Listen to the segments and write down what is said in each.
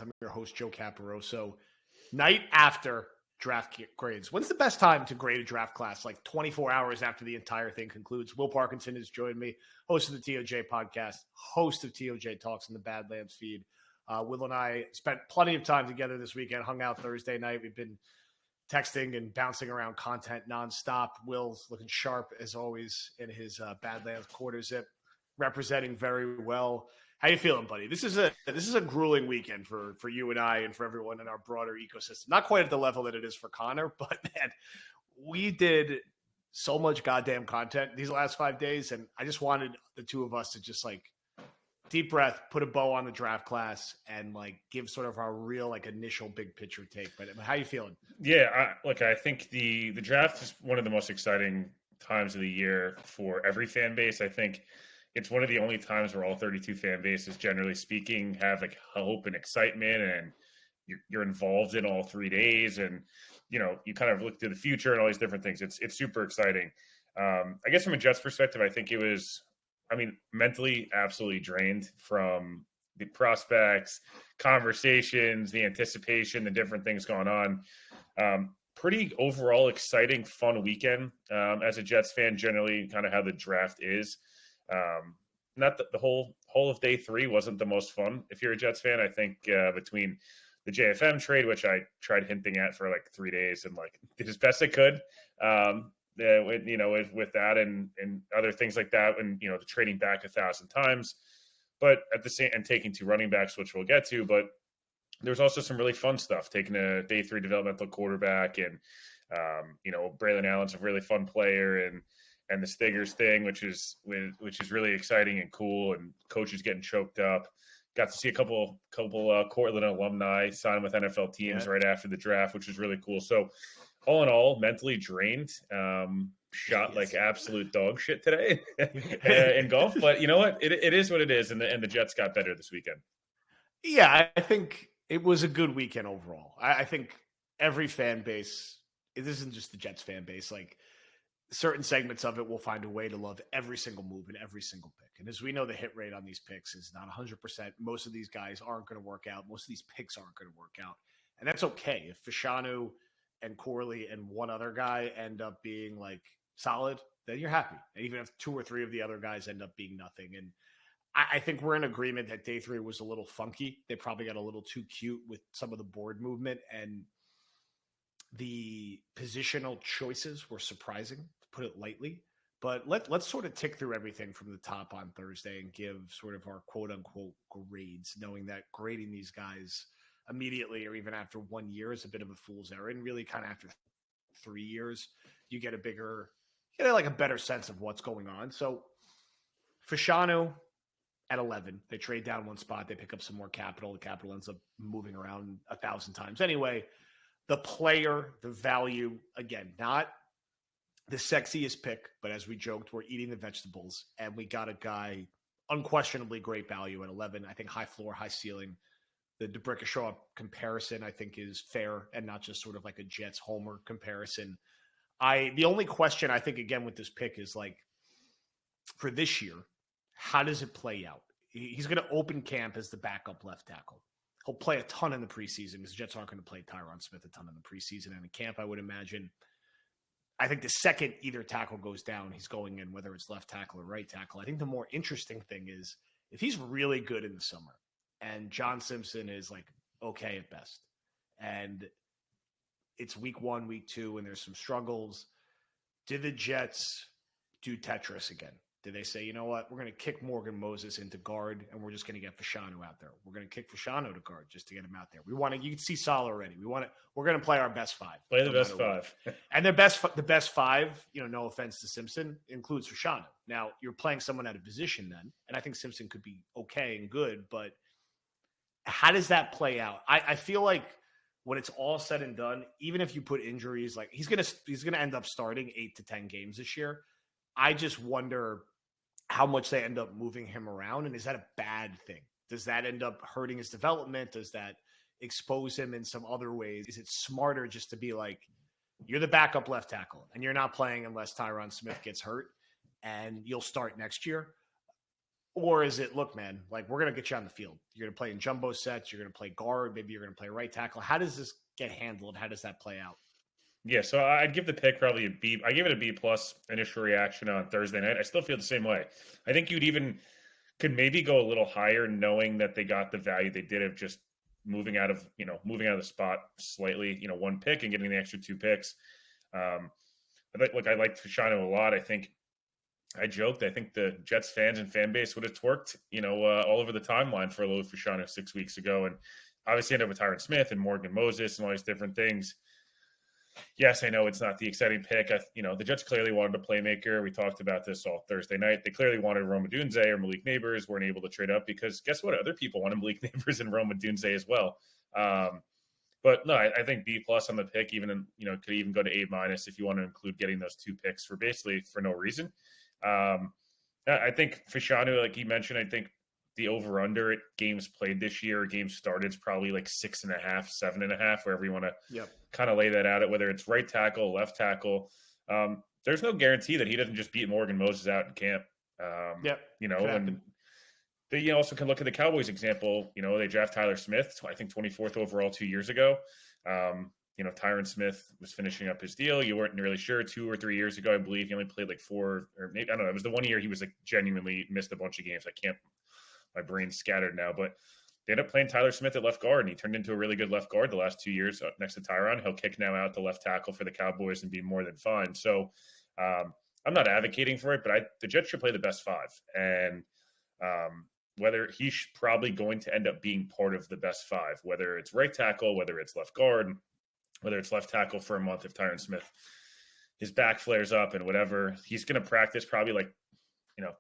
I'm your host, Joe Caporoso. Night after draft grades. When's the best time to grade a draft class? Like 24 hours after the entire thing concludes. Will Parkinson has joined me, host of the TOJ podcast, host of TOJ Talks in the Badlands feed. Will and I spent plenty of time together this weekend, hung out Thursday night. We've been texting and bouncing around content nonstop. Will's looking sharp as always in his Badlands quarter zip, representing very well. How you feeling, buddy? This is a grueling weekend for you and I and for everyone in our broader ecosystem. Not quite at the level that it is for Connor, but man, we did so much goddamn content these last 5 days, and I just wanted the two of us to just like deep breath, put a bow on the draft class, and like give sort of our real like initial big picture take. But how you feeling? Yeah, I think the draft is one of the most exciting times of the year for every fan base. I think it's one of the only times where all 32 fan bases, generally speaking, have like hope and excitement, and you're involved in all 3 days, and you kind of look to the future and all these different things. It's super exciting. I guess from a Jets perspective, I think it was, mentally absolutely drained from the prospects, conversations, the anticipation, the different things going on. Pretty overall exciting, fun weekend as a Jets fan. Generally, kind of how the draft is. Not that the whole of day 3 wasn't the most fun. If you're a Jets fan, I think between the JFM trade, which I tried hinting at for like 3 days and like did as best I could. With that and other things like that, and the trading back 1,000 times, but at the same and taking 2 running backs, which we'll get to. But there's also some really fun stuff. Taking a day 3 developmental quarterback, and Braylon Allen's a really fun player, and the Stigers thing, which is really exciting and cool, and coaches getting choked up. Got to see a couple Cortland alumni sign with NFL teams right after the draft, which is really cool. So all in all, mentally drained, shot like absolute dog shit today in golf. But you know what? It is what it is, and the Jets got better this weekend. Yeah, I think it was a good weekend overall. I think every fan base, it isn't just the Jets fan base, like certain segments of it will find a way to love every single move and every single pick. And as we know, the hit rate on these picks is not 100%. Most of these guys aren't going to work out. Most of these picks aren't going to work out. And that's okay. If Fashanu and Corley and one other guy end up being like solid, then you're happy. And even if 2 or 3 of the other guys end up being nothing. And I think we're in agreement that day 3 was a little funky. They probably got a little too cute with some of the board movement, and the positional choices were surprising, to put it lightly. But let's sort of tick through everything from the top on Thursday and give sort of our quote-unquote grades, knowing that grading these guys immediately or even after 1 year is a bit of a fool's errand. Really kind of after 3 years, you get a better sense of what's going on. So Fashanu at 11, they trade down 1 spot. They pick up some more capital. The capital ends up moving around 1,000 times. Anyway, the player, the value, again, not the sexiest pick, but as we joked, we're eating the vegetables, and we got a guy unquestionably great value at 11. I think high floor, high ceiling. The DeBrickashaw comparison, I think, is fair and not just sort of like a Jets homer comparison. The only question I think, again, with this pick is like, for this year, how does it play out? He's going to open camp as the backup left tackle. He'll play a ton in the preseason because the Jets aren't going to play Tyron Smith a ton in the preseason and in camp, I would imagine. I think the second either tackle goes down, he's going in, whether it's left tackle or right tackle. I think the more interesting thing is if he's really good in the summer and John Simpson is like okay at best, and it's week 1, week 2, and there's some struggles, did the Jets do Tetris again? Did they say, you know what, we're going to kick Morgan Moses into guard, and we're just going to get Fashanu out there. We're going to kick Fashanu to guard just to get him out there. You can see Saul already. We're going to play our best 5. Play the best 5. And the best 5, no offense to Simpson, includes Fashanu. Now, you're playing someone out of position then, and I think Simpson could be okay and good, but how does that play out? I feel like when it's all said and done, even if you put injuries, like he's gonna end up starting 8 to 10 games this year. I just wonder how much they end up moving him around, and is that a bad thing? Does that end up hurting his development? Does that expose him in some other ways? Is it smarter just to be like, you're the backup left tackle, and you're not playing unless Tyron Smith gets hurt, and you'll start next year? Or is it, look, man, like we're going to get you on the field. You're going to play in jumbo sets. You're going to play guard. Maybe you're going to play right tackle. How does this get handled? How does that play out? Yeah, so I'd give the pick probably a B. I give it a B plus initial reaction on Thursday night. I still feel the same way. I think you'd even could maybe go a little higher, knowing that they got the value they did of just moving out of the spot slightly, one pick and getting the extra two picks. I liked Fashanu a lot. I joked. I think the Jets fans and fan base would have twerked, all over the timeline for Olu Fashanu 6 weeks ago, and obviously ended up with Tyron Smith and Morgan Moses and all these different things. Yes, I know it's not the exciting pick. The Jets clearly wanted a playmaker. We talked about this all Thursday night. They clearly wanted Rome Odunze or Malik Neighbors. Weren't able to trade up because guess what? Other people wanted Malik Neighbors and Rome Odunze as well. But no, I think B plus on the pick. Even could even go to A minus if you want to include getting those two picks for basically for no reason. I think Fashanu, like you mentioned, I think the over under at games played this year, games started is probably like 6.5, 7.5, wherever you want to kind of lay that out at whether it's right tackle, left tackle. There's no guarantee that he doesn't just beat Morgan Moses out in camp. And they also can look at the Cowboys example. They draft Tyler Smith, I think 24th overall 2 years ago. Tyron Smith was finishing up his deal. You weren't really sure 2 or 3 years ago, I believe he only played like 4 or maybe, I don't know. It was the 1 year he was like genuinely missed a bunch of games. My brain's scattered now, but they ended up playing Tyler Smith at left guard, and he turned into a really good left guard the last 2 years next to Tyron. He'll kick now out the left tackle for the Cowboys and be more than fine. So I'm not advocating for it, but the Jets should play the best 5. And whether he's probably going to end up being part of the best 5, whether it's right tackle, whether it's left guard, whether it's left tackle for a month if Tyron Smith, his back flares up and whatever, he's going to practice probably like,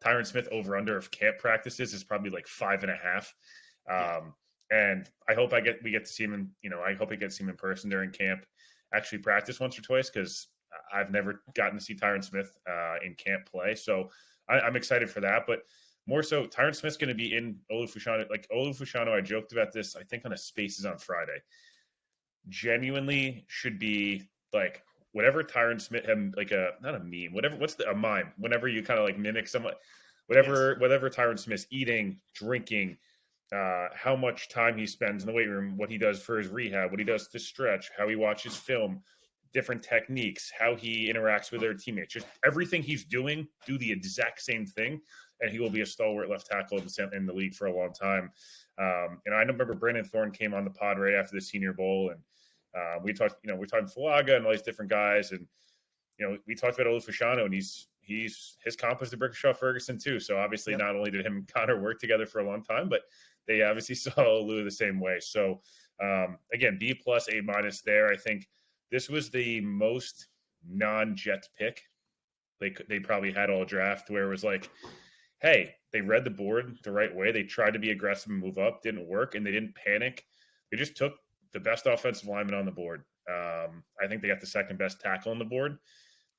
Tyron Smith over under of camp practices is probably like 5.5. And I hope we get to see him I hope he gets to see him in person during camp, actually practice once or twice, because I've never gotten to see Tyron Smith in camp play. So I'm excited for that. But more so, Tyron Smith's going to be in Olu Fashanu. Like Olu Fashanu, I joked about this, I think on a Spaces on Friday. Genuinely should be like whatever Tyron Smith, like not a meme, whatever, a mime, whenever you kind of like mimic someone, whatever Tyron Smith's eating, drinking, how much time he spends in the weight room, what he does for his rehab, what he does to stretch, how he watches film, different techniques, how he interacts with other teammates, just everything he's doing, do the exact same thing. And he will be a stalwart left tackle in the league for a long time. And I remember Brandon Thorne came on the pod right after the Senior Bowl, and we talked Falaga and all these different guys, and we talked about Olu Fashanu, and his comp is to Brickashaw Ferguson too. So obviously, not only did him and Connor work together for a long time, but they obviously saw Olu the same way. So again, B plus, A minus there. I think this was the most non-Jets pick they probably had all draft, where it was like, hey, they read the board the right way. They tried to be aggressive and move up, didn't work, and they didn't panic. They just took the best offensive lineman on the board. I think they got the second best tackle on the board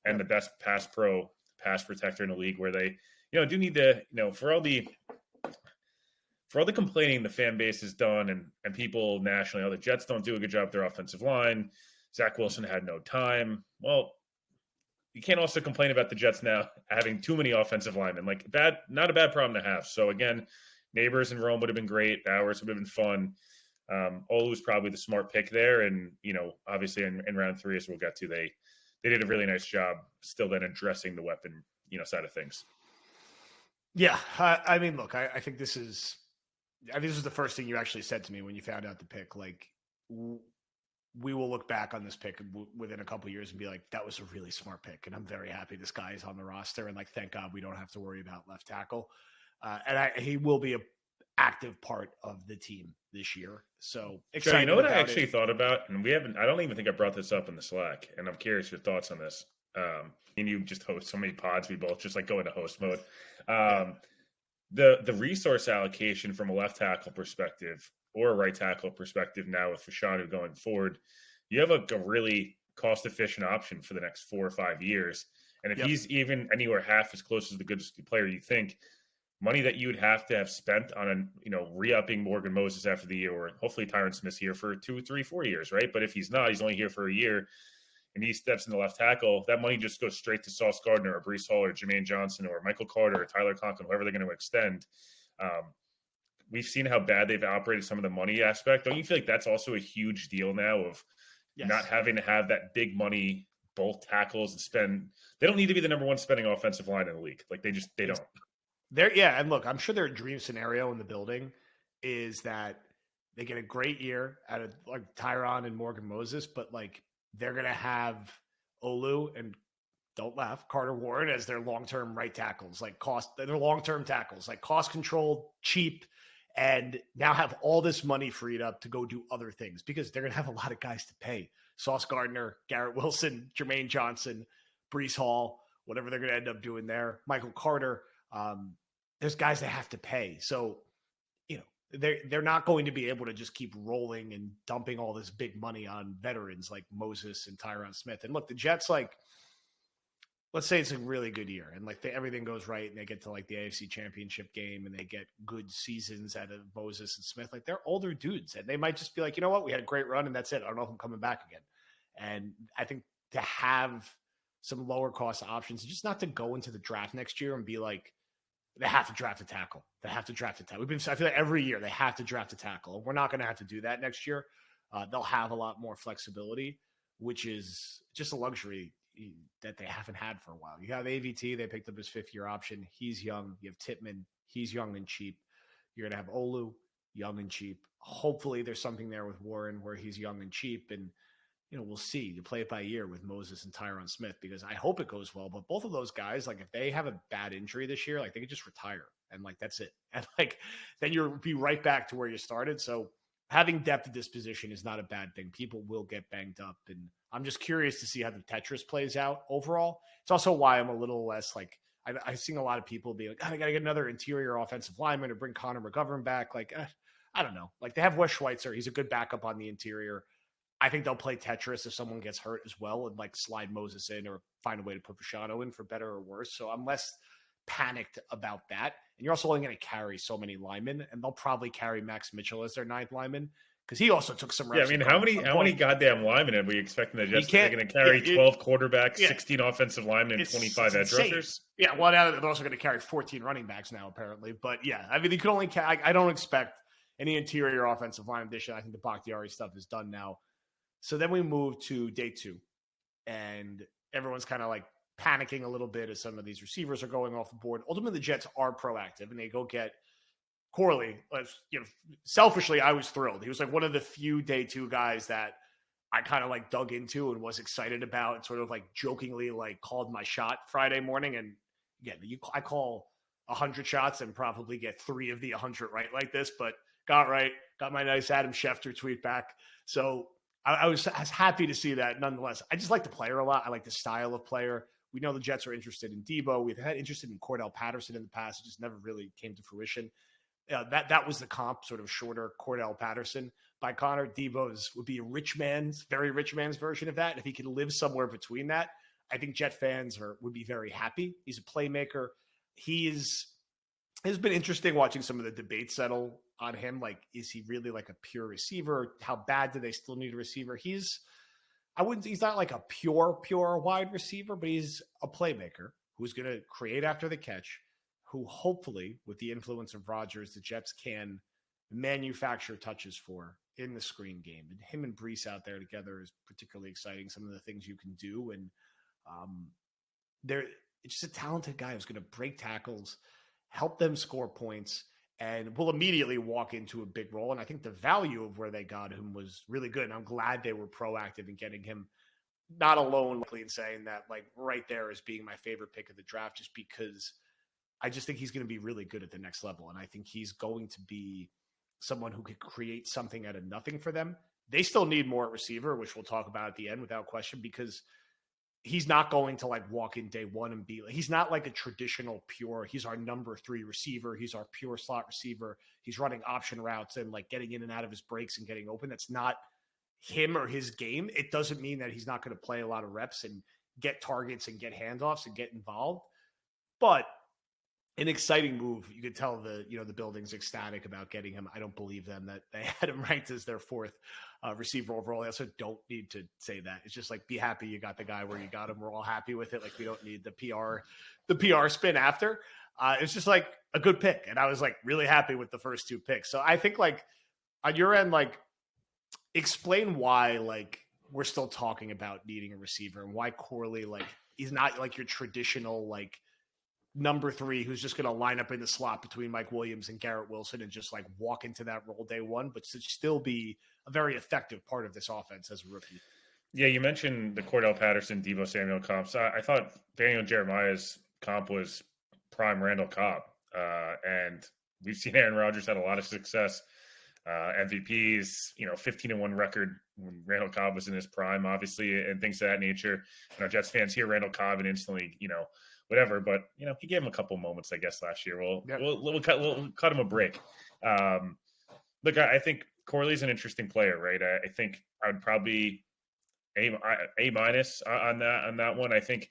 and the best pass protector in the league, where they, do need to, for all the complaining the fan base has done and people nationally, the Jets don't do a good job with their offensive line. Zach Wilson had no time. Well, you can't also complain about the Jets now having too many offensive linemen. Like not a bad problem to have. So again, Neighbors and Rome would have been great. Bowers would have been fun. Olu's probably the smart pick there. And, obviously in round 3, as we'll get to, they did a really nice job still then addressing the weapon, side of things. Yeah. I mean, look, I think this is the first thing you actually said to me when you found out the pick. Like, we will look back on this pick within a couple of years and be like, that was a really smart pick. And I'm very happy this guy is on the roster. And like, thank God we don't have to worry about left tackle. He will be an active part of the team this year. So excited. So, you know what I actually thought about, and I don't even think I brought this up in the Slack, and I'm curious your thoughts on this. And you just host so many pods. We both just like go into host mode. The resource allocation from a left tackle perspective or a right tackle perspective now with Fashanu going forward, you have a really cost-efficient option for the next 4 or 5 years. And if he's even anywhere half as close as the good player you think, money that you would have to have spent on re-upping Morgan Moses after the year, or hopefully Tyron Smith's here for 2, 3, 4 years, right? But if he's not, he's only here for a year. and he steps in the left tackle, that money just goes straight to Sauce Gardner or Breece Hall or Jermaine Johnson or Michael Carter or Tyler Conklin, whoever they're going to extend. We've seen how bad they've operated some of the money aspect. Don't you feel like that's also a huge deal now of not having to have that big money, both tackles and spend? They don't need to be the number one spending offensive line in the league. Like they don't. And look, I'm sure their dream scenario in the building is that they get a great year out of like Tyron and Morgan Moses, but like they're gonna have Olu and don't laugh, Carter Warren as their long-term right tackles, they're long-term tackles, like cost controlled, cheap, and now have all this money freed up to go do other things because they're gonna have a lot of guys to pay. Sauce Gardner, Garrett Wilson, Jermaine Johnson, Breece Hall, whatever they're gonna end up doing there, Michael Carter. There's guys they have to pay. So, they're not going to be able to just keep rolling and dumping all this big money on veterans like Moses and Tyron Smith. And look, the Jets, let's say it's a really good year and everything goes right and they get to the AFC Championship game and they get good seasons out of Moses and Smith. Like they're older dudes and they might just be like, you know what, we had a great run and that's it. I don't know if I'm coming back again. And I think to have some lower cost options, just not to go into the draft next year and be like, they have to draft a tackle. They have to draft a tackle. I feel like every year they have to draft a tackle. We're not going to have to do that next year. They'll have a lot more flexibility, which is just a luxury that they haven't had for a while. You have AVT. They picked up his 5th-year option. He's young. You have Tippmann. He's young and cheap. You're going to have Olu, young and cheap. Hopefully there's something there with Warren where he's young and cheap. And, we'll see. You play it by ear with Moses and Tyron Smith because I hope it goes well. But both of those guys, if they have a bad injury this year, they could just retire and that's it. And then you'll be right back to where you started. So having depth at this position is not a bad thing. People will get banged up. And I'm just curious to see how the Tetris plays out overall. It's also why I'm a little less I've seen a lot of people be like, I got to get another interior offensive lineman or bring Connor McGovern back. I don't know. They have Wes Schweitzer. He's a good backup on the interior. I think they'll play Tetris if someone gets hurt as well and slide Moses in or find a way to put Fashanu in for better or worse. So I'm less panicked about that. And you're also only going to carry so many linemen, and they'll probably carry Max Mitchell as their 9th lineman because he also took some reps. Yeah, how many goddamn linemen are we expecting that they're going to carry 12 quarterbacks, 16 offensive linemen, and 25 edge rushers? Yeah, well, now they're also going to carry 14 running backs now, apparently. But yeah, you could only I don't expect any interior offensive line addition. I think the Bakhtiari stuff is done now. So then we move to day 2, and everyone's kind of panicking a little bit as some of these receivers are going off the board. Ultimately, the Jets are proactive, and they go get Corley. Selfishly, I was thrilled. He was one of the few day 2 guys that I kind of dug into and was excited about, and sort of jokingly called my shot Friday morning. And again, I call 100 shots and probably get 3 of the 100 right like this, but got my nice Adam Schefter tweet back. So I was happy to see that nonetheless. I just like the player a lot. I like the style of player. We know the Jets are interested in Debo. We've had interested in Cordell Patterson in the past. It just never really came to fruition. That was the comp, sort of shorter Cordell Patterson by Connor. Debo's would be very rich man's version of that. And if he could live somewhere between that, I think Jet fans would be very happy. He's a playmaker. It's been interesting watching some of the debates settle on him. Is he really a pure receiver? How bad do they still need a receiver? He's not a pure wide receiver, but he's a playmaker who's going to create after the catch, who hopefully with the influence of Rodgers, the Jets can manufacture touches for in the screen game. And him and Breece out there together is particularly exciting. Some of the things you can do. And it's just a talented guy who's going to break tackles, help them score points, and will immediately walk into a big role. And I think the value of where they got him was really good. And I'm glad they were proactive in getting him, not alone in saying that right there as being my favorite pick of the draft, just because I just think he's going to be really good at the next level. And I think he's going to be someone who could create something out of nothing for them. They still need more at receiver, which we'll talk about at the end without question, because he's not going to walk in day 1 and be he's not a traditional he's our number 3 receiver. He's our pure slot receiver. He's running option routes and getting in and out of his breaks and getting open. That's not him or his game. It doesn't mean that he's not going to play a lot of reps and get targets and get handoffs and get involved. But an exciting move. You could tell the building's ecstatic about getting him. I don't believe them that they had him ranked as their fourth receiver overall. I also don't need to say that. It's just like, be happy you got the guy where you got him. We're all happy with it. Like, we don't need the PR spin after. It's just like a good pick. And I was like really happy with the first two picks. So I think like on your end, like explain why like we're still talking about needing a receiver and why Corley like he's not like your traditional like number 3 who's just going to line up in the slot between Mike Williams and Garrett Wilson and just like walk into that role day one, but to still be a very effective part of this offense as a rookie. Yeah, you mentioned the Cordell Patterson, Deebo Samuel comps. I thought Daniel Jeremiah's comp was prime Randall Cobb. And we've seen Aaron Rodgers had a lot of success. MVPs, 15-1 record when Randall Cobb was in his prime, obviously, and things of that nature. Jets fans hear Randall Cobb and instantly, whatever. But he gave him a couple moments, I guess, last year. We'll cut him a break. Look, I think Corley's an interesting player, right? I think I would probably A minus on that one. I think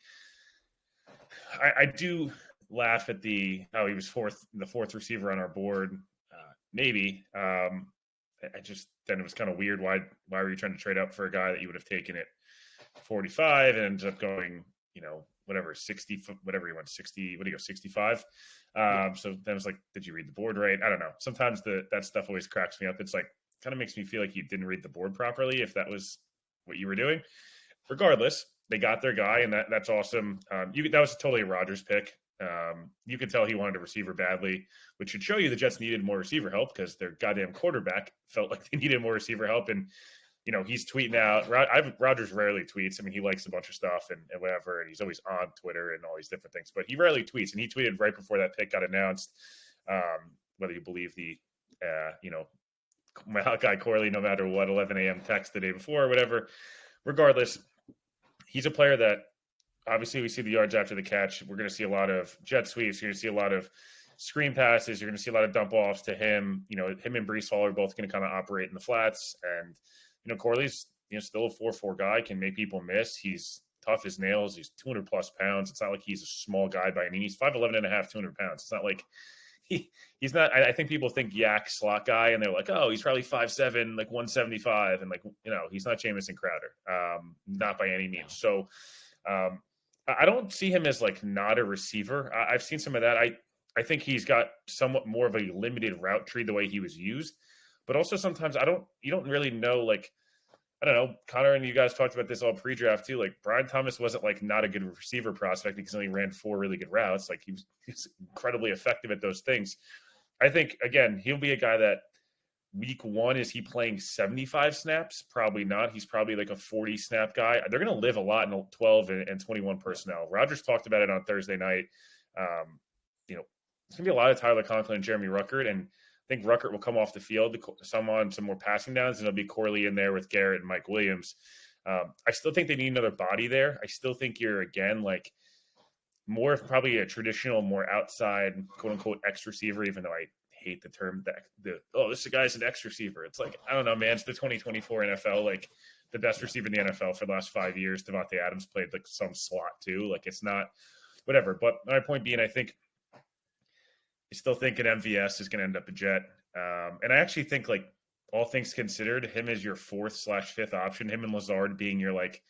I do laugh at he was the fourth receiver on our board. Maybe. Then it was kind of weird. Why were you trying to trade up for a guy that you would have taken at 45 and ended up going, 60, whatever he went, 60, what do you go, 65? So then it was like, did you read the board right? I don't know. Sometimes that stuff always cracks me up. It's like, kind of makes me feel like you didn't read the board properly if that was what you were doing. Regardless, they got their guy, and that's awesome. That was totally a Rodgers pick. You could tell he wanted a receiver badly, which should show you the Jets needed more receiver help because their goddamn quarterback felt like they needed more receiver help. And, he's tweeting out. Rodgers rarely tweets. I mean, he likes a bunch of stuff and whatever, and he's always on Twitter and all these different things, but he rarely tweets. And he tweeted right before that pick got announced, whether you believe the, Malachi Corley, no matter what, 11 a.m. text the day before or whatever. Regardless, he's a player that, obviously, we see the yards after the catch. We're going to see a lot of jet sweeps. You're going to see a lot of screen passes. You're going to see a lot of dump offs to him. Him and Breece Hall are both going to kind of operate in the flats. And, Corley's, still a 4.4 guy, can make people miss. He's tough as nails. He's 200 plus pounds. It's not like he's a small guy by any means. He's 5'11 and a half, 200 pounds. It's not like he's not. I think people think yak slot guy, and they're like, oh, he's probably 5'7", like 175. And he's not Jamison Crowder, not by any means. So, I don't see him as like not a receiver. I've seen some of that. I think he's got somewhat more of a limited route tree the way he was used, but also sometimes you don't really know, like, I don't know, Connor and you guys talked about this all pre-draft too. Like Brian Thomas wasn't like not a good receiver prospect because he only ran 4 really good routes. Like he was incredibly effective at those things. I think, again, he'll be a guy that week 1, is he playing 75 snaps? Probably not. He's probably like a 40 snap guy. They're going to live a lot in 12 and 21 personnel. Rodgers talked about it on Thursday night. It's going to be a lot of Tyler Conklin and Jeremy Ruckert. And I think Ruckert will come off the field, some more passing downs, and it'll be Corley in there with Garrett and Mike Williams. I still think they need another body there. I still think you're, again, like more of probably a traditional, more outside, quote unquote, X receiver, even though I hate the term this guy's an X receiver. It's like, I don't know, man. It's the 2024 NFL. Like the best receiver in the NFL for the last 5 years, Devontae Adams played like some slot too. Like it's not whatever. But my point being, I still think an MVS is going to end up a Jet. And I actually think, like, all things considered, him as your 4th/5th option, him and Lazard being your, like,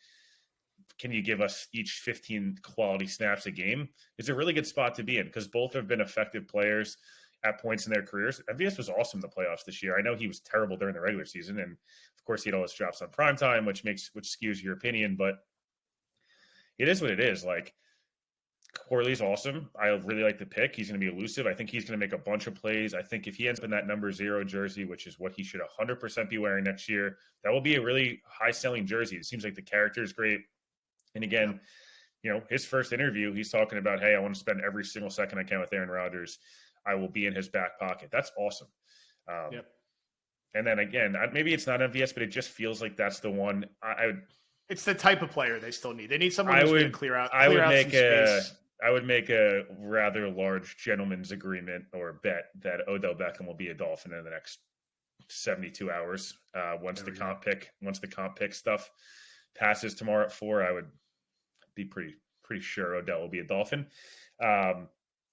can you give us each 15 quality snaps a game, is a really good spot to be in because both have been effective players at points in their careers. MVS was awesome in the playoffs this year. I know he was terrible during the regular season, and of course he had all his drops on primetime, which skews your opinion, but it is what it is. Like, Corley's awesome. I really like the pick. He's going to be elusive. I think he's going to make a bunch of plays. I think if he ends up in that number 0 jersey, which is what he should 100% be wearing next year, that will be a really high-selling jersey. It seems like the character is great. And again, his first interview, he's talking about, hey, I want to spend every single second I can with Aaron Rodgers. I will be in his back pocket. That's awesome. And then again, maybe it's not MVS, but it just feels like that's the one. It's the type of player they still need. They need someone who's going to clear out some space. I would make a rather large gentleman's agreement or bet that Odell Beckham will be a Dolphin in the next 72 hours. Once the comp pick stuff passes tomorrow at 4, I would be pretty sure Odell will be a Dolphin.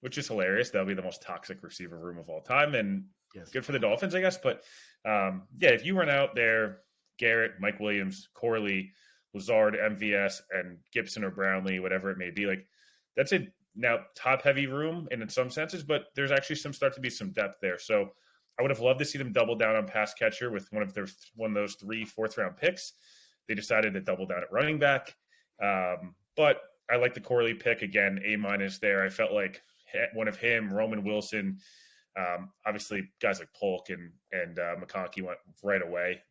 which is hilarious. That'll be the most toxic receiver room of all time, and Yes. good for the Dolphins, I guess. But yeah, if you run out there, Garrett, Mike Williams, Corley, Lazard, MVS, and Gibson or Brownlee, whatever it may be, like that's a now top heavy room in some senses, but there's actually start to be some depth there. So I would have loved to see them double down on pass catcher with one of those 3 4th-round picks. They decided to double down at running back. But I like the Corley pick again, A- there. I felt like one of him, Roman Wilson, obviously guys like Polk and McConkey went right away.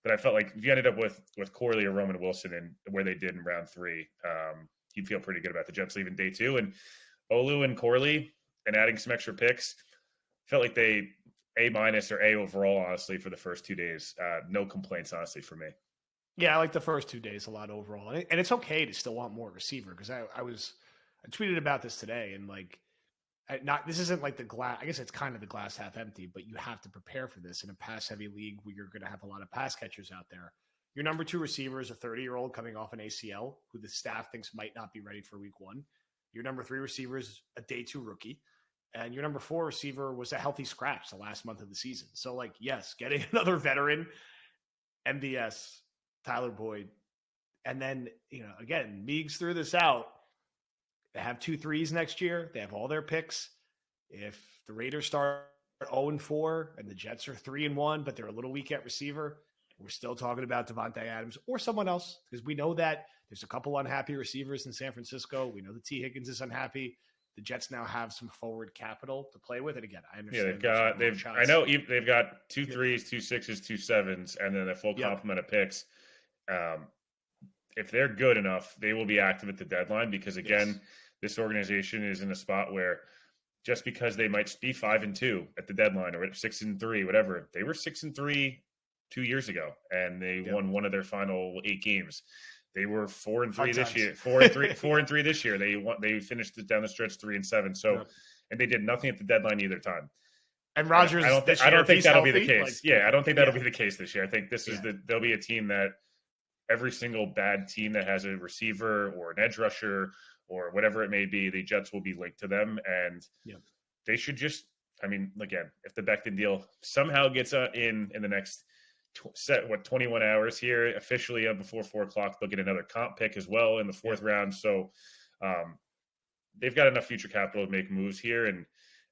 But I felt like if you ended up with Corley or Roman Wilson and where they did in round 3, you'd feel pretty good about the Jets leaving day 2. And Olu and Corley and adding some extra picks, felt like they A- or A overall, honestly, for the first 2 days. No complaints, honestly, for me. Yeah, I like the first 2 days a lot overall, and it's okay to still want more receiver because I tweeted about this today, and like, this isn't like the glass. I guess it's kind of the glass half empty, but you have to prepare for this in a pass heavy league where you're going to have a lot of pass catchers out there. Your number 2 receiver is a 30-year-old coming off an ACL who the staff thinks might not be ready for week 1. Your number 3 receiver is a day 2 rookie. And your number 4 receiver was a healthy scratch the last month of the season. So, like, yes, getting another veteran, MVS, Tyler Boyd, and then, again, Meigs threw this out. They have 2 threes next year. They have all their picks. If the Raiders start 0-4 and the Jets are 3-1, but they're a little weak at receiver, we're still talking about Devontae Adams or someone else because we know that there's a couple unhappy receivers in San Francisco. We know that T. Higgins is unhappy. The Jets now have some forward capital to play with. And again, I understand. Yeah, they've got 2 threes, 2 6s, 2 7s, and then a full complement of picks. If they're good enough, they will be active at the deadline because, again, this organization is in a spot where just because they might be 5-2 at the deadline or 6-3, whatever, they were 6-3 2 years ago, and they won one of their final 8 games. They were 4-3 this year. 4-3 this year. They finished down the stretch 3-7. So, and they did nothing at the deadline either time. And Rodgers, I don't think that'll be the case. I don't think that'll be the case this year. I think there'll be a team that every single bad team that has a receiver or an edge rusher or whatever it may be, the Jets will be linked to them, and they should just. I mean, again, if the Becton deal somehow gets in the next 21 hours here officially before 4:00, they'll get another comp pick as well in the 4th round. So they've got enough future capital to make moves here, and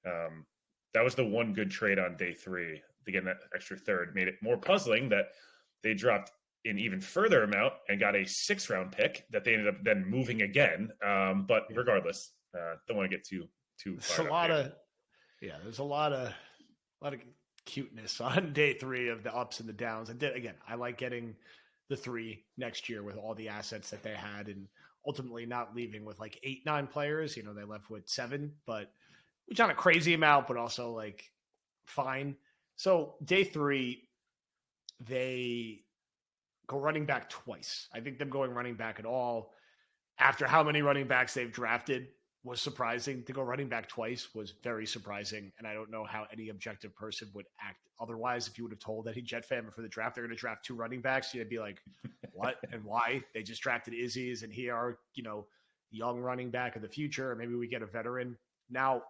that was the one good trade on day 3. Again, that extra third made it more puzzling that they dropped an even further amount and got a 6th-round pick that they ended up then moving again. But regardless, don't want to get too far up. There's a lot of cuteness on day 3 of the ups and the downs. And again, I like getting the 3 next year with all the assets that they had and ultimately not leaving with like 8-9 players. They left with 7, but which not a crazy amount, but also like fine. So day 3, they go running back twice. I think them going running back at all after how many running backs they've drafted was surprising. To go running back twice was very surprising. And I don't know how any objective person would act otherwise. If you would have told any Jet fan before the draft, they're going to draft 2 running backs, you'd be like, what and why? They just drafted Izzy's and he are, young running back of the future. Or maybe we get a veteran. Now,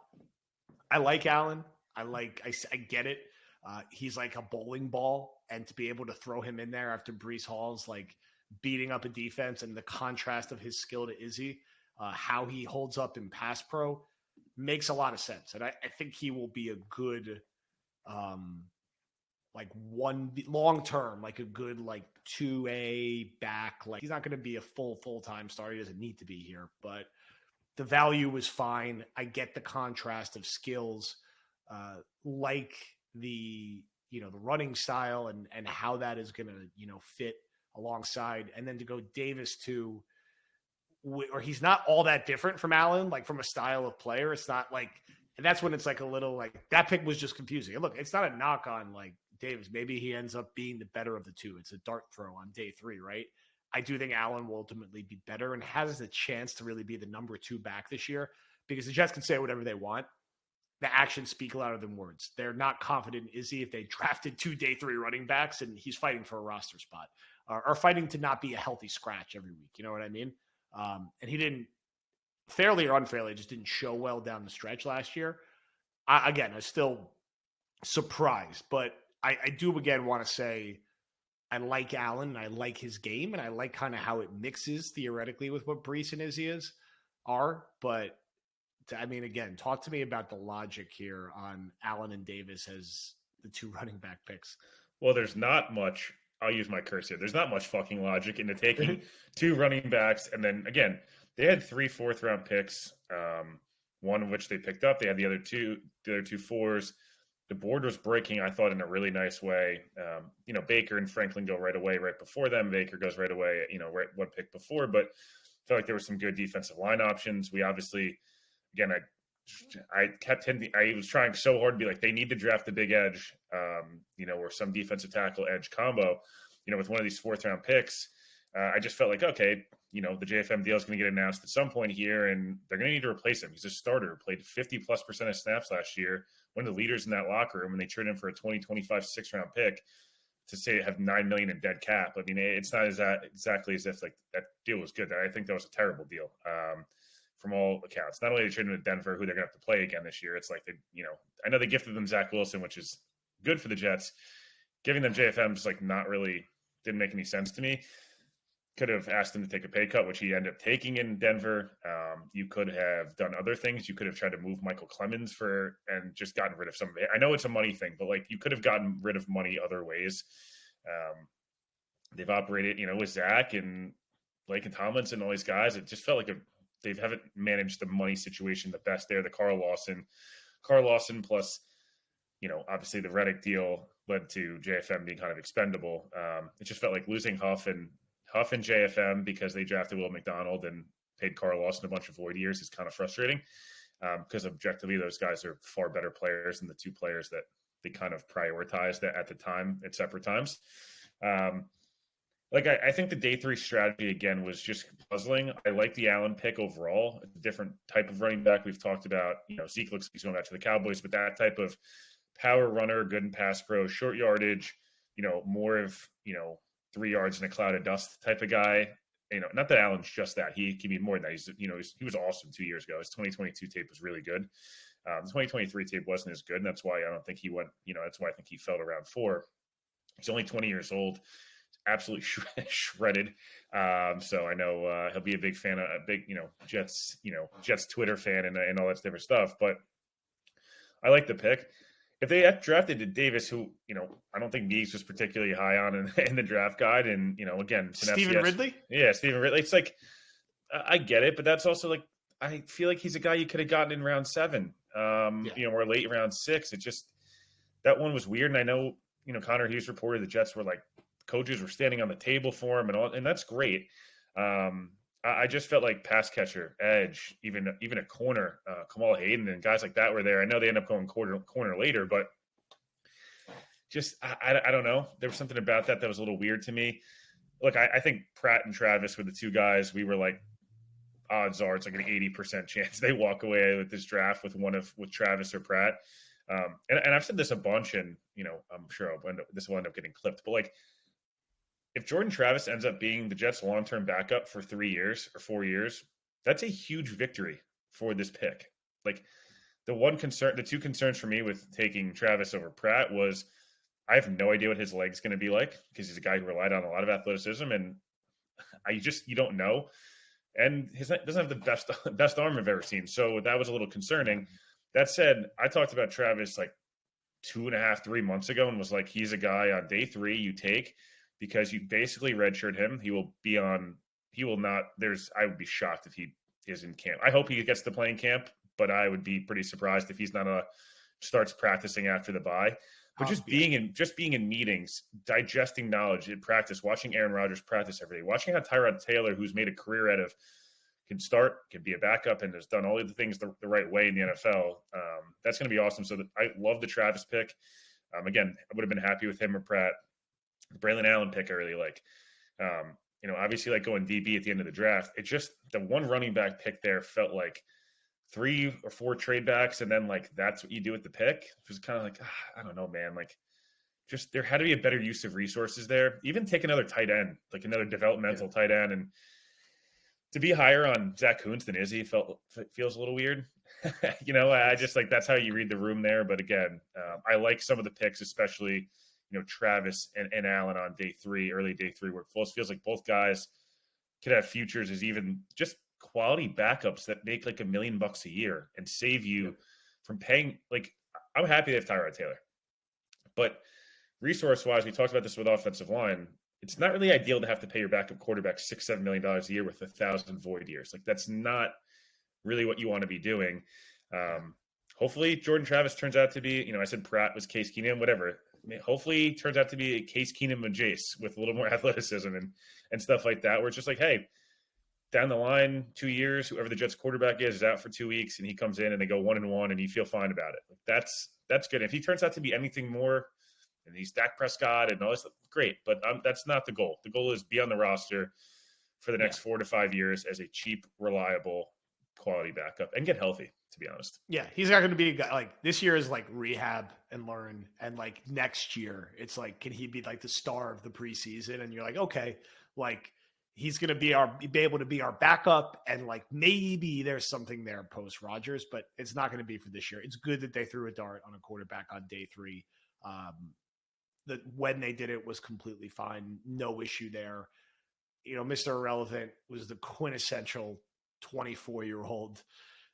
I like Allen. I get it. He's like a bowling ball, and to be able to throw him in there after Breece Hall's like beating up a defense and the contrast of his skill to Izzy, how he holds up in pass pro makes a lot of sense. And I think he will be a good, like one long-term, like a good, like 2A back. Like he's not going to be a full-time starter. He doesn't need to be here, but the value was fine. I get the contrast of skills, like the running style and how that is going to, fit alongside. And then to go Davis to, or he's not all that different from Allen, like from a style of player. It's not like, and that's when it's like a little like that pick was just confusing. And look, it's not a knock on like Davis. Maybe he ends up being the better of the 2. It's a dart throw on day 3, right? I do think Allen will ultimately be better and has the chance to really be the number 2 back this year because the Jets can say whatever they want. The actions speak louder than words. They're not confident in Izzy if they drafted 2 day 3 running backs and he's fighting for a roster spot or fighting to not be a healthy scratch every week. You know what I mean? And he didn't fairly or unfairly, just didn't show well down the stretch last year. I'm still surprised, but I do again want to say I like Allen, I like his game, and I like kind of how it mixes theoretically with what Brees and Izzy are. But I mean, again, talk to me about the logic here on Allen and Davis as the 2 running back picks. Well, there's not much. I'll use my curse here. There's not much fucking logic into taking 2 running backs, and then again, they had 3 fourth-round picks. One of which they picked up. They had the other two fours. The board was breaking, I thought, in a really nice way. Baker and Franklin go right away. Right before them, Baker goes right away. Right one pick before, but I felt like there were some good defensive line options. We obviously, again, I was trying so hard to be like, they need to draft the big edge, or some defensive tackle edge combo, with one of these 4th-round picks. I just felt like, okay, the JFM deal is going to get announced at some point here, and they're going to need to replace him. He's a starter, played 50+% of snaps last year, one of the leaders in that locker room, and they traded him for a 2025 6th-round pick to say have $9 million in dead cap. I mean, it's not exactly as if like that deal was good. I think that was a terrible deal from all accounts. Not only they traded him to Denver, who they're going to have to play again this year. It's like I know they gifted them Zach Wilson, which is good for the Jets. Giving them JFM is like not really didn't make any sense to me. Could have asked him to take a pay cut, which he ended up taking in Denver. You could have done other things. You could have tried to move Michael Clemens and just gotten rid of some of it. I know it's a money thing, but like you could have gotten rid of money other ways. They've operated, with Zach and Blake and Tomlinson and all these guys. It just felt like they haven't managed the money situation the best there. The Carl Lawson plus, obviously the Reddick deal led to JFM being kind of expendable. It just felt like losing Huff and JFM because they drafted Will McDonald and paid Carl Lawson a bunch of void years is kind of frustrating because objectively those guys are far better players than the 2 players that they kind of prioritized at the time at separate times. I think the day 3 strategy again was just puzzling. I like the Allen pick overall. It's a different type of running back. We've talked about, Zeke looks like he's going back to the Cowboys, but that type of power runner, good in pass pro, short yardage, more of, 3 yards in a cloud of dust type of guy. Not that Allen's just that. He can be more than that. He was awesome 2 years ago. His 2022 tape was really good. The 2023 tape wasn't as good, and that's why I don't think he went. That's why I think he fell to round 4. He's only 20 years old, absolutely shredded. So I know he'll be a big fan, a big Jets Twitter fan and all that different stuff. But I like the pick. If they had drafted Davis, who, I don't think Meeks was particularly high on in the draft guide. And, again, Stephen Ridley? Yeah, Stephen Ridley. It's like, I get it, but that's also like, I feel like he's a guy you could have gotten in round 7, or late round 6. It just, that one was weird. And I know, Connor Hughes reported the Jets were like, coaches were standing on the table for him and that's great. I just felt like pass catcher, edge, even a corner, Kamal Hayden and guys like that were there. I know they end up going corner later, but just I don't know. There was something about that was a little weird to me. Look, I think Pratt and Travis were the 2 guys. We were like, odds are it's like an 80% chance they walk away with this draft with Travis or Pratt. And I've said this a bunch, and I'm sure this will end up getting clipped, but like, if Jordan Travis ends up being the Jets' long-term backup for 3 years or 4 years, that's a huge victory for this pick. Like the 2 concerns for me with taking Travis over Pratt was I have no idea what his leg's going to be like because he's a guy who relied on a lot of athleticism, and you don't know. And he doesn't have the best arm I've ever seen, so that was a little concerning. That said, I talked about Travis like 2.5, 3 months ago and was like, he's a guy on day 3 you take. Because you basically redshirt him. I would be shocked if he is in camp. I hope he gets to play in camp, but I would be pretty surprised if he's not starts practicing after the bye. But just being in meetings, digesting knowledge in practice, watching Aaron Rodgers practice every day, watching how Tyrod Taylor, who's made a career out of, can be a backup and has done all of the things the right way in the NFL. That's going to be awesome. So I love the Travis pick. Again, I would have been happy with him or Pratt. The Braylon Allen pick I really like. Obviously like going DB at the end of the draft. It just, the one running back pick there felt like 3 or 4 trade backs, and then like that's what you do with the pick. It was kind of like, I don't know, man. Like, just there had to be a better use of resources there. Even take another tight end, like another developmental tight end. And to be higher on Zach Kuntz than Izzy feels a little weird. I just like that's how you read the room there. But again, I like some of the picks, especially Travis and Allen on early day three, where it feels like both guys could have futures as even just quality backups that make like $1 million a year and save you from paying. Like, I'm happy they have Tyrod Taylor, but resource wise, we talked about this with offensive line. It's not really ideal to have to pay your backup quarterback $6-7 million a year with 1,000 void years. Like, that's not really what you want to be doing. Hopefully Jordan Travis turns out to be, I said Pratt was Case Keenum, whatever. Hopefully he turns out to be a Case Keenum and Jace with a little more athleticism and stuff like that, where it's just like, hey, down the line, 2 years, whoever the Jets quarterback is out for 2 weeks, and he comes in and they go 1-1 and you feel fine about it. Like, that's good. If he turns out to be anything more, and he's Dak Prescott and all this, great. But that's not the goal. The goal is be on the roster for the next 4 to 5 years as a cheap, reliable, quality backup and get healthy, to be honest. Yeah, he's not going to be a guy like this year is like rehab and learn. And like next year, it's like, can he be like the star of the preseason? And you're like, okay, like he's going to be able to be our backup. And like maybe there's something there post Rodgers, but it's not going to be for this year. It's good that they threw a dart on a quarterback on day 3. That when they did it was completely fine. No issue there. Mr. Irrelevant was the quintessential 24-year-old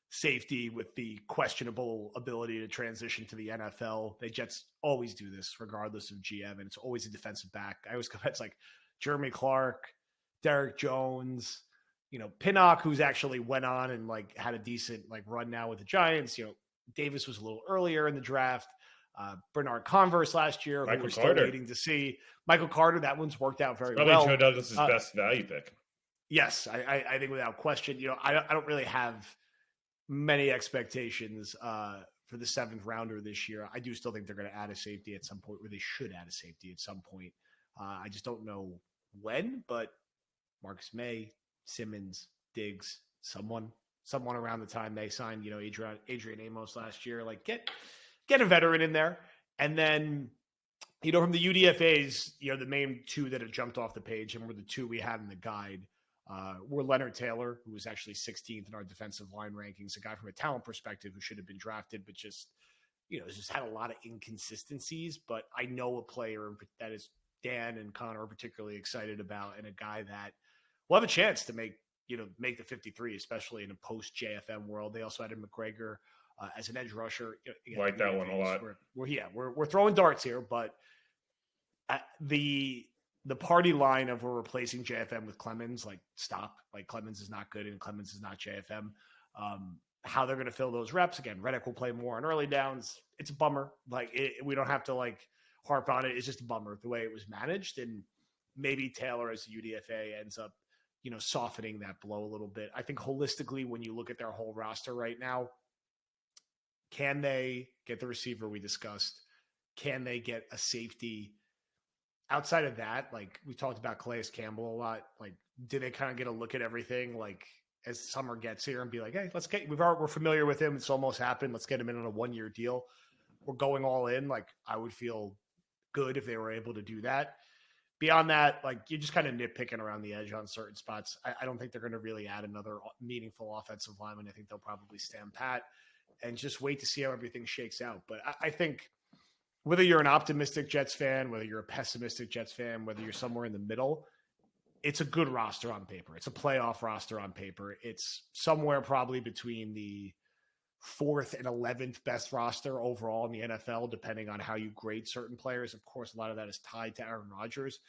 safety with the questionable ability to transition to the NFL. The Jets always do this regardless of GM, and it's always a defensive back. I always go, it's like Jeremy Clark, Derek Jones, Pinnock, who's actually went on and like had a decent like run now with the Giants. Davis was a little earlier in the draft. Bernard Converse last year, who we're still waiting to see. Michael Carter, that one's worked out very probably well. Joe Douglas's best value pick. Yes, I think without question. I don't really have many expectations for the 7th rounder this year. I do still think they're going to add a safety at some point, or they should add a safety at some point. I just don't know when, but Marcus May, Simmons, Diggs, someone around the time they signed, Adrian Amos last year, like get a veteran in there. And then, from the UDFAs, the main 2 that have jumped off the page and were the 2 we had in the guide were Leonard Taylor, who was actually 16th in our defensive line rankings, a guy from a talent perspective who should have been drafted, but just had a lot of inconsistencies. But I know a player that is Dan and Connor are particularly excited about, and a guy that will have a chance to make the 53, especially in a post JFM world. They also had a McGregor as an edge rusher. Like that one a lot. We're throwing darts here, but the party line of we're replacing JFM with Clemens, like stop. Like Clemens is not good and Clemens is not JFM. How they're going to fill those reps again? Reddick will play more on early downs. It's a bummer. Like we don't have to like harp on it. It's just a bummer the way it was managed, and maybe Taylor as a UDFA ends up softening that blow a little bit. I think holistically, when you look at their whole roster right now, can they get the receiver we discussed? Can they get a safety? Outside of that, like we talked about Calais Campbell a lot, like do they kind of get a look at everything like as summer gets here and be like, hey, we're familiar with him. It's almost happened. Let's get him in on a 1-year deal. We're going all in. Like I would feel good if they were able to do that. Beyond that, like you're just kind of nitpicking around the edge on certain spots. I don't think they're going to really add another meaningful offensive lineman. I think they'll probably stand pat and just wait to see how everything shakes out. But I think whether you're an optimistic Jets fan, whether you're a pessimistic Jets fan, whether you're somewhere in the middle, it's a good roster on paper. It's a playoff roster on paper. It's somewhere probably between the 4th and 11th best roster overall in the NFL, depending on how you grade certain players. Of course, a lot of that is tied to Aaron Rodgers.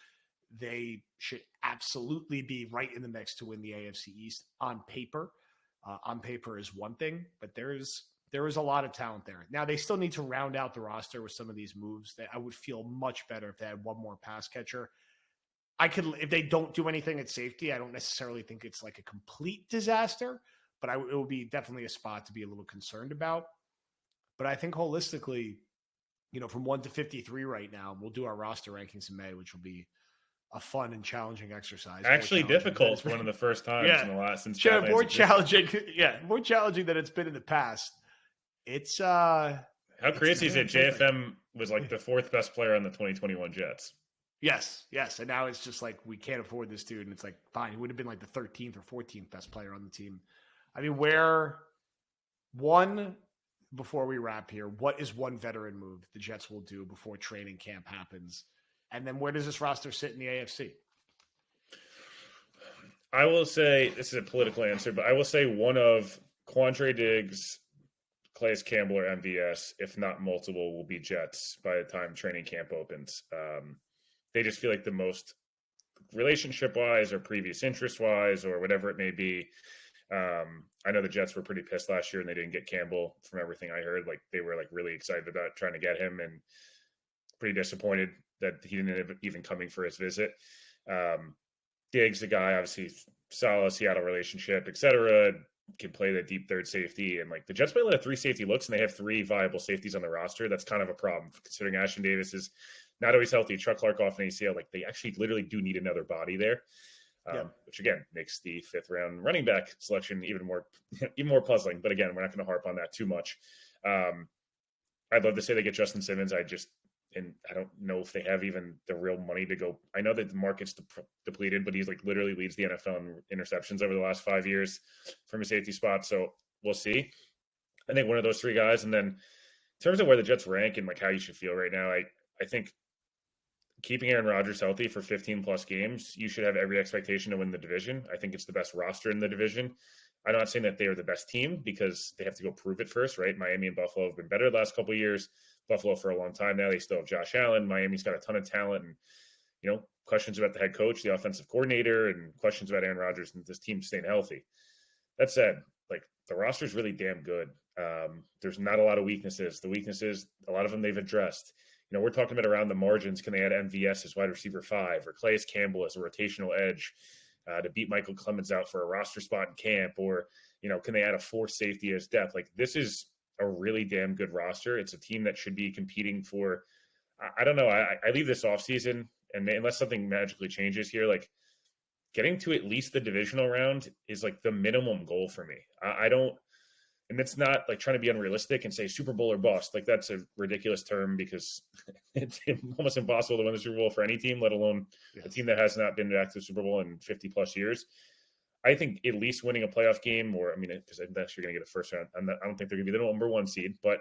They should absolutely be right in the mix to win the AFC East on paper. On paper is one thing, but there is a lot of talent there. Now, they still need to round out the roster with some of these moves. That I would feel much better if they had one more pass catcher. If they don't do anything at safety, I don't necessarily think it's like a complete disaster, but it will be definitely a spot to be a little concerned about. But I think holistically, from 1 to 53 right now, we'll do our roster rankings in May, which will be a fun and challenging exercise. Actually difficult for one of the first times in the last since more challenging. Yeah, more challenging than it's been in the past. It's how crazy is it? JFM was like the 4th best player on the 2021 Jets. Yes. And now it's just like, we can't afford this dude. And it's like, fine. He would have been like the 13th or 14th best player on the team. I mean, before we wrap here, what is one veteran move the Jets will do before training camp happens? And then where does this roster sit in the AFC? I will say, this is a political answer, but I will say one of Quandre Diggs, Calais Campbell, or MVS, if not multiple, will be Jets by the time training camp opens. They just feel like the most relationship-wise or previous interest-wise or whatever it may be. I know the Jets were pretty pissed last year and they didn't get Campbell. From everything I heard, like they were like really excited about trying to get him and pretty disappointed that he didn't end up even coming for his visit. Diggs, the guy, obviously solid Seattle relationship, etc. Can play the deep third safety, and like the Jets play a lot of 3 safety looks, and they have 3 viable safeties on the roster. That's kind of a problem considering Ashton Davis is not always healthy. Chuck Clark off an ACL. Like they actually literally do need another body there, which again makes the 5th round running back selection even more puzzling. But again, we're not going to harp on that too much. I'd love to say they get Justin Simmons. And I don't know if they have even the real money to go. I know that the market's depleted, but he's like literally leads the NFL in interceptions over the last 5 years from a safety spot. So we'll see. I think one of those 3 guys. And then in terms of where the Jets rank and like how you should feel right now, I think keeping Aaron Rodgers healthy for 15 plus games, you should have every expectation to win the division. I think it's the best roster in the division. I'm not saying that they are the best team because they have to go prove it first, right? Miami and Buffalo have been better the last couple of years. Buffalo for a long time now. They still have Josh Allen. Miami's got a ton of talent and, questions about the head coach, the offensive coordinator, and questions about Aaron Rodgers and this team staying healthy. That said, like the roster is really damn good. There's not a lot of weaknesses. The weaknesses, a lot of them they've addressed. We're talking about around the margins. Can they add MVS as wide receiver 5 or Calais Campbell as a rotational edge to beat Michael Clemens out for a roster spot in camp? Or, can they add a 4th safety as depth? Like this is a really damn good roster. It's a team that should be competing for, I don't know. I leave this offseason, and unless something magically changes here, like getting to at least the divisional round is like the minimum goal for me. I don't, and it's not like trying to be unrealistic and say Super Bowl or bust. Like that's a ridiculous term because it's almost impossible to win the Super Bowl for any team, let alone a team that has not been back to the Super Bowl in 50 plus years. I think at least winning a playoff game, or because unless you're going to get a first round, I don't think they're going to be the number 1 seed. But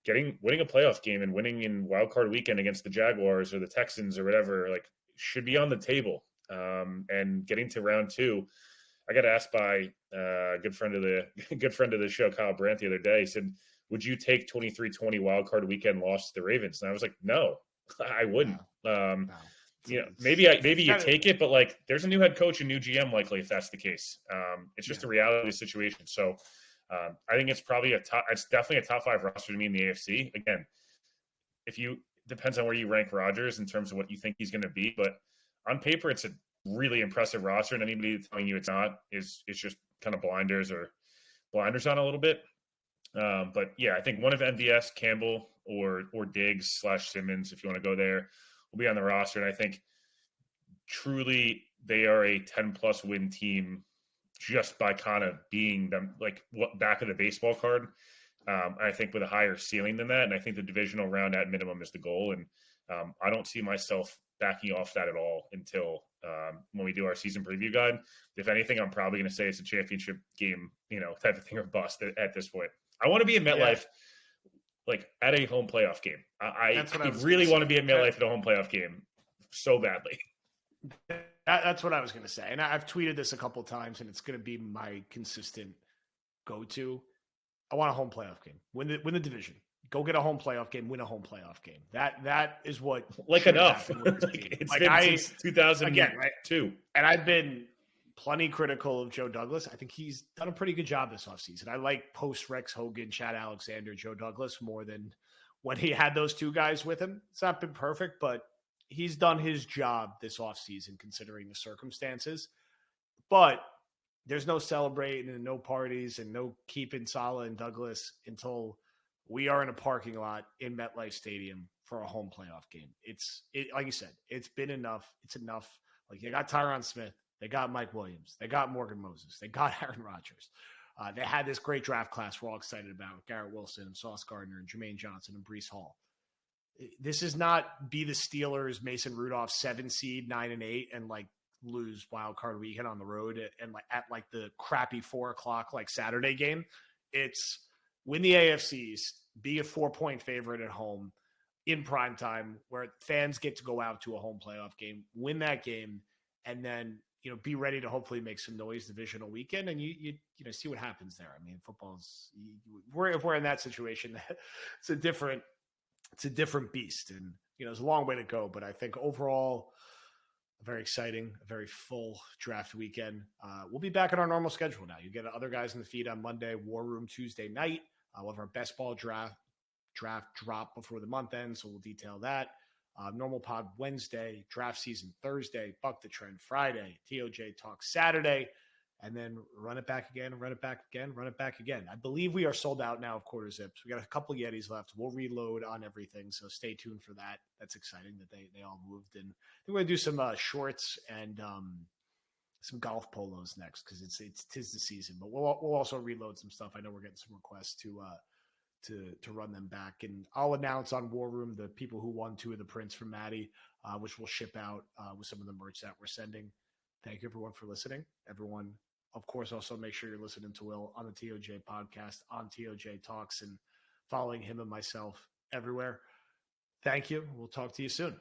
winning a playoff game and winning in wild card weekend against the Jaguars or the Texans or whatever, like should be on the table. And getting to round 2, I got asked by a good friend of the show, Kyle Brandt, the other day. He said, "Would you take 23-20 wild card weekend loss to the Ravens?" And I was like, "No, I wouldn't." No. Maybe you take it, but like there's a new head coach and new GM likely if that's the case. It's just a reality of the situation. So I think it's definitely a top 5 roster to me in the AFC. Again, depends on where you rank Rodgers in terms of what you think he's going to be, but on paper it's a really impressive roster, and anybody telling you it's not is just kind of blinders on a little bit. But yeah, I think one of MVS, Campbell, or Diggs / Simmons, if you want to go there, will be on the roster. And I think truly they are a 10-plus win team just by kind of being them like what back of the baseball card. I think with a higher ceiling than that. And I think the divisional round at minimum is the goal. And I don't see myself backing off that at all until when we do our season preview guide. If anything, I'm probably going to say it's a championship game, type of thing or bust at this point. I want to be in MetLife like at a home playoff game. I really want to be at MetLife at a home playoff game so badly. That's what I was going to say. And I've tweeted this a couple of times, and it's going to be my consistent go-to. I want a home playoff game. Win the division. Go get a home playoff game. Win a home playoff game. That is what enough. It's been since 2002. Again, right? And I've been plenty critical of Joe Douglas. I think he's done a pretty good job this offseason. I like post-Rex Hogan, Chad Alexander, Joe Douglas more than when he had those 2 guys with him. It's not been perfect, but he's done his job this offseason considering the circumstances. But there's no celebrating and no parties and no keeping Saleh and Douglas until we are in a parking lot in MetLife Stadium for a home playoff game. Like you said, it's been enough. It's enough. Like they got Tyron Smith. They got Mike Williams. They got Morgan Moses. They got Aaron Rodgers. They had this great draft class we're all excited about with Garrett Wilson and Sauce Gardner and Jermaine Johnson and Breece Hall. this is not be the Steelers, Mason Rudolph 7 seed, 9-8, and like lose wild card weekend on the road and like at like the crappy 4:00 like Saturday game. It's win the AFCs, be a 4-point favorite at home in prime time where fans get to go out to a home playoff game, win that game, and then be ready to hopefully make some noise divisional weekend, and you see what happens there. I mean, football's if we're in that situation, it's a different beast, and there's a long way to go. But I think overall, very exciting, a very full draft weekend. We'll be back on our normal schedule now. You get other guys in the feed on Monday, War Room Tuesday night. We'll have our best ball draft drop before the month ends, so we'll detail that. Normal pod Wednesday, draft season Thursday, Buck the Trend Friday, TOJ Talk Saturday, and then run it back again, run it back again, run it back again. I believe we are sold out now of quarter zips. We got a couple of Yetis left. We'll reload on everything, so stay tuned for that. That's exciting that they all moved. And we're going to do some shorts and some golf polos next because tis the season. But we'll also reload some stuff. I know we're getting some requests to run them back, and I'll announce on War Room the people who won 2 of the prints from Maddie, which we'll ship out with some of the merch that we're sending. Thank you everyone for listening. Everyone, of course, also make sure you're listening to Will on the TOJ podcast, on TOJ Talks, and following him and myself everywhere. Thank you. We'll talk to you soon.